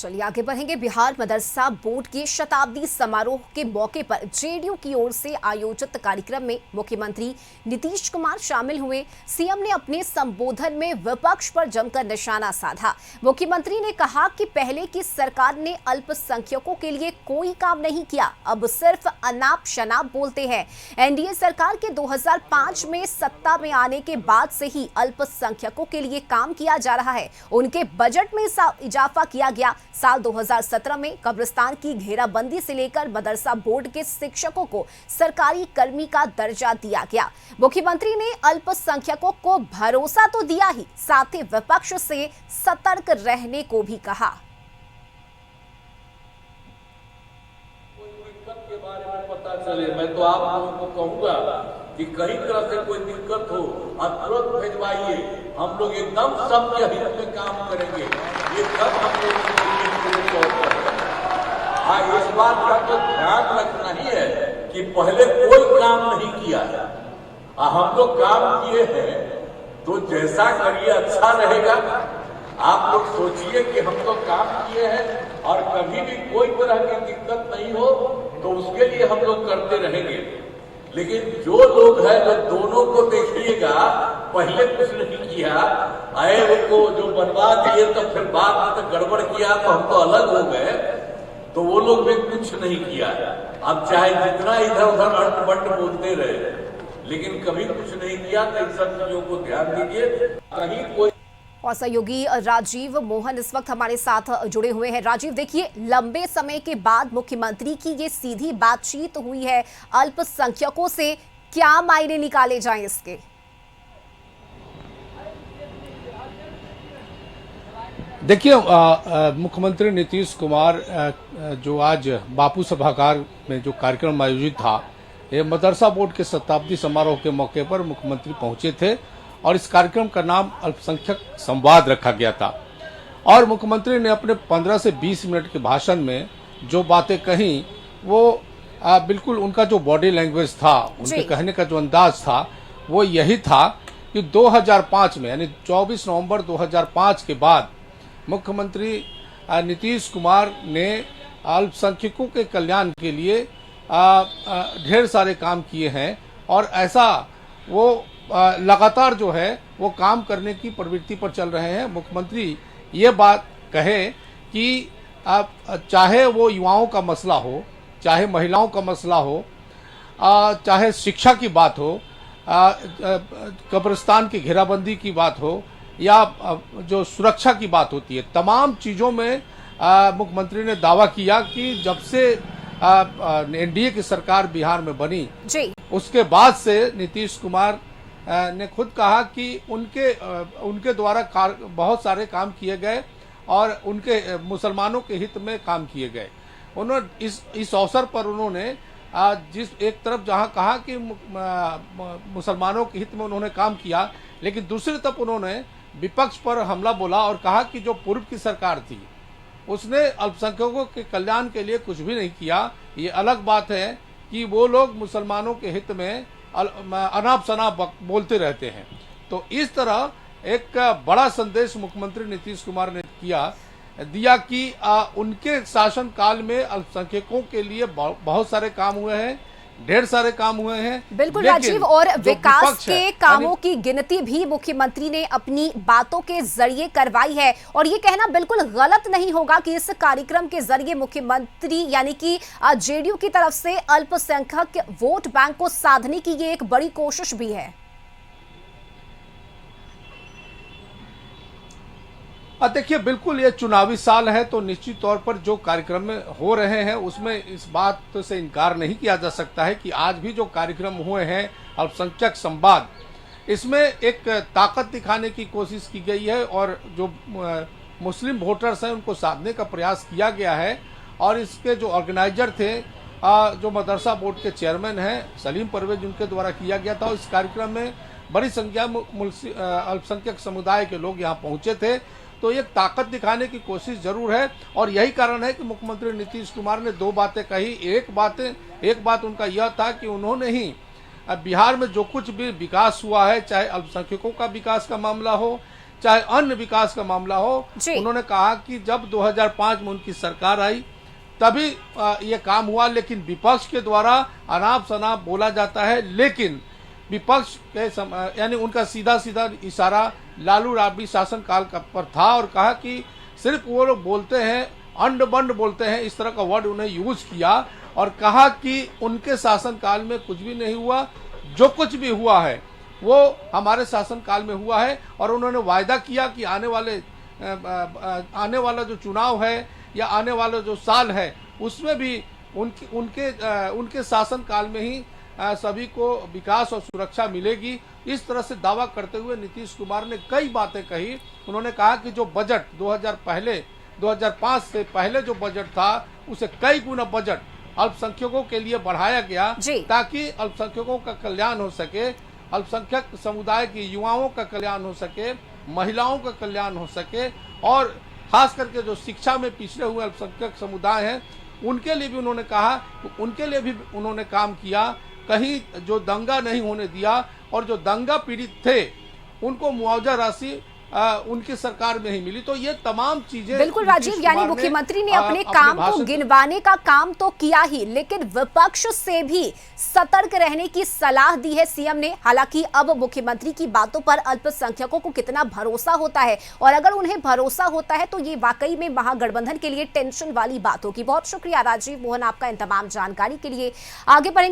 चलिए आगे बढ़ेंगे। बिहार मदरसा बोर्ड के शताब्दी समारोह के मौके पर जेडीयू की ओर से आयोजित कार्यक्रम में मुख्यमंत्री नीतीश कुमार शामिल हुए। सीएम ने अपने संबोधन में विपक्ष पर जमकर निशाना साधा। मुख्यमंत्री ने कहा कि पहले की सरकार ने अल्पसंख्यकों के लिए कोई काम नहीं किया, अब सिर्फ अनाप शनाप बोलते हैं। एनडीए सरकार के 2005 में सत्ता में आने के बाद से ही अल्पसंख्यकों के लिए काम किया जा रहा है। उनके बजट में इजाफा किया गया। साल 2017 में कब्रिस्तान की घेराबंदी से लेकर मदरसा बोर्ड के शिक्षकों को सरकारी कर्मी का दर्जा दिया गया। मुख्यमंत्री ने अल्पसंख्यकों को भरोसा तो दिया ही, साथ ही विपक्ष से सतर्क रहने को भी कहा। दिक्कत के बारे में पता चले, मैं तो आप लोगों को कहूंगा कि कहीं तरह से कोई दिक्कत हो और तुरंत भेजवाइए। हम लोग एकदम सबके हित में काम करेंगे। ये सब हम लोग इस बात का तो ध्यान रखना ही है कि पहले कोई काम नहीं किया है, हम लोग काम किए हैं, तो जैसा करिए अच्छा रहेगा। आप लोग सोचिए कि हम लोग काम किए हैं और कभी भी कोई तरह की दिक्कत नहीं हो तो उसके लिए हम लोग करते रहेंगे। लेकिन जो लोग हैं जो दोनों को देखिएगा, पहले कुछ नहीं किया, आए उनको जो बनवा दिए तो फिर बाद में तो गड़बड़ किया तो हम तो अलग हो गए, तो वो लोग भी कुछ नहीं किया। अब चाहे जितना इधर उधर अंट बंट बोलते रहे, लेकिन कभी कुछ नहीं किया। तो इन सब चीजों को ध्यान दीजिए। कहीं कोई और सहयोगी राजीव मोहन इस वक्त हमारे साथ जुड़े हुए हैं। राजीव, देखिए, लंबे समय के बाद मुख्यमंत्री की ये सीधी बातचीत हुई है अल्पसंख्यकों से, क्या मायने निकाले जाएं इसके? देखिए, मुख्यमंत्री नीतीश कुमार जो आज बापू सभागार में जो कार्यक्रम आयोजित था, ये मदरसा बोर्ड के शताब्दी समारोह के मौके पर मुख्यमंत्री पहुंचे थे और इस कार्यक्रम का नाम अल्पसंख्यक संवाद रखा गया था। और मुख्यमंत्री ने अपने 15 से 20 मिनट के भाषण में जो बातें कही, वो बिल्कुल उनका जो बॉडी लैंग्वेज था, उनके कहने का जो अंदाज था, वो यही था कि 2005 में यानी 24 नवंबर 2005 के बाद मुख्यमंत्री नीतीश कुमार ने अल्पसंख्यकों के कल्याण के लिए ढेर सारे काम किए हैं और ऐसा वो लगातार जो है वो काम करने की प्रवृत्ति पर चल रहे हैं। मुख्यमंत्री ये बात कहे कि चाहे वो युवाओं का मसला हो, चाहे महिलाओं का मसला हो, चाहे शिक्षा की बात हो, कब्रिस्तान की घेराबंदी की बात हो, या जो सुरक्षा की बात होती है, तमाम चीज़ों में मुख्यमंत्री ने दावा किया कि जब से एनडीए की सरकार बिहार में बनी जी, उसके बाद से नीतीश कुमार ने खुद कहा कि उनके द्वारा बहुत सारे काम किए गए और उनके मुसलमानों के हित में काम किए गए। उन्होंने इस अवसर पर उन्होंने जिस एक तरफ जहां कहा कि मुसलमानों के हित में उन्होंने काम किया, लेकिन दूसरी तरफ उन्होंने विपक्ष पर हमला बोला और कहा कि जो पूर्व की सरकार थी उसने अल्पसंख्यकों के कल्याण के लिए कुछ भी नहीं किया। ये अलग बात है कि वो लोग मुसलमानों के हित में अनाप शनाप बोलते रहते हैं। तो इस तरह एक बड़ा संदेश मुख्यमंत्री नीतीश कुमार ने दिया कि उनके शासन काल में अल्पसंख्यकों के लिए बहुत सारे काम हुए हैं, ढेर सारे काम हुए हैं। बिल्कुल राजीव, और विकास के कामों की गिनती भी मुख्यमंत्री ने अपनी बातों के जरिए करवाई है। और ये कहना बिल्कुल गलत नहीं होगा कि इस कार्यक्रम के जरिए मुख्यमंत्री यानी कि जेडीयू की तरफ से अल्पसंख्यक वोट बैंक को साधने की ये एक बड़ी कोशिश भी है। देखिए, बिल्कुल ये चुनावी साल है, तो निश्चित तौर पर जो कार्यक्रम में हो रहे हैं उसमें इस बात से इनकार नहीं किया जा सकता है कि आज भी जो कार्यक्रम हुए हैं अल्पसंख्यक संवाद, इसमें एक ताकत दिखाने की कोशिश की गई है और जो मुस्लिम वोटर्स हैं उनको साधने का प्रयास किया गया है। और इसके जो ऑर्गेनाइजर थे, जो मदरसा बोर्ड के चेयरमैन हैं सलीम परवेज, उनके द्वारा किया गया था। इस कार्यक्रम में बड़ी संख्या में अल्पसंख्यक समुदाय के लोग यहाँ पहुंचे थे, तो एक ताकत दिखाने की कोशिश जरूर है। और यही कारण है कि मुख्यमंत्री नीतीश कुमार ने दो बातें कही। एक बात उनका यह था कि उन्होंने ही बिहार में जो कुछ भी विकास हुआ है, चाहे अल्पसंख्यकों का विकास का मामला हो, चाहे अन्य विकास का मामला हो। जी। उन्होंने कहा कि जब 2005 में उनकी सरकार आई तभी ये काम हुआ, लेकिन विपक्ष के द्वारा अनाप शनाप बोला जाता है। लेकिन विपक्ष के यानी उनका सीधा सीधा इशारा लालू राबड़ी शासनकाल पर था और कहा कि सिर्फ वो लोग बोलते हैं, अंड बंड बोलते हैं, इस तरह का वर्ड उन्हें यूज किया और कहा कि उनके शासनकाल में कुछ भी नहीं हुआ, जो कुछ भी हुआ है वो हमारे शासनकाल में हुआ है। और उन्होंने वायदा किया कि आने वाला जो चुनाव है या आने वाला जो साल है उसमें भी उनके शासनकाल में ही सभी को विकास और सुरक्षा मिलेगी। इस तरह से दावा करते हुए नीतीश कुमार ने कई बातें कही। उन्होंने कहा कि जो बजट 2005 से पहले जो बजट था उसे कई गुना बजट अल्पसंख्यकों के लिए बढ़ाया गया ताकि अल्पसंख्यकों का कल्याण हो सके, अल्पसंख्यक समुदाय के युवाओं का कल्याण हो सके, महिलाओं का कल्याण हो सके और खास करके जो शिक्षा में पिछड़े हुए अल्पसंख्यक समुदाय हैं उनके लिए भी उन्होंने कहा, उनके लिए भी उन्होंने काम किया। कहीं जो दंगा नहीं होने दिया और जो दंगा पीड़ित थे उनको मुआवजा राशि उनकी सरकार में ही मिली। तो ये तमाम चीजें बिल्कुल राजीव, यानी मुख्यमंत्री ने अपने काम को गिनवाने का काम तो किया ही, लेकिन विपक्ष से भी सतर्क रहने की सलाह दी है सीएम ने। हालांकि अब मुख्यमंत्री की बातों पर अल्पसंख्यकों को कितना भरोसा होता है और अगर उन्हें भरोसा होता है तो ये वाकई में महागठबंधन के लिए टेंशन वाली बात होगी। बहुत शुक्रिया राजीव मोहन आपका इन तमाम जानकारी के लिए। आगे बढ़ेंगे।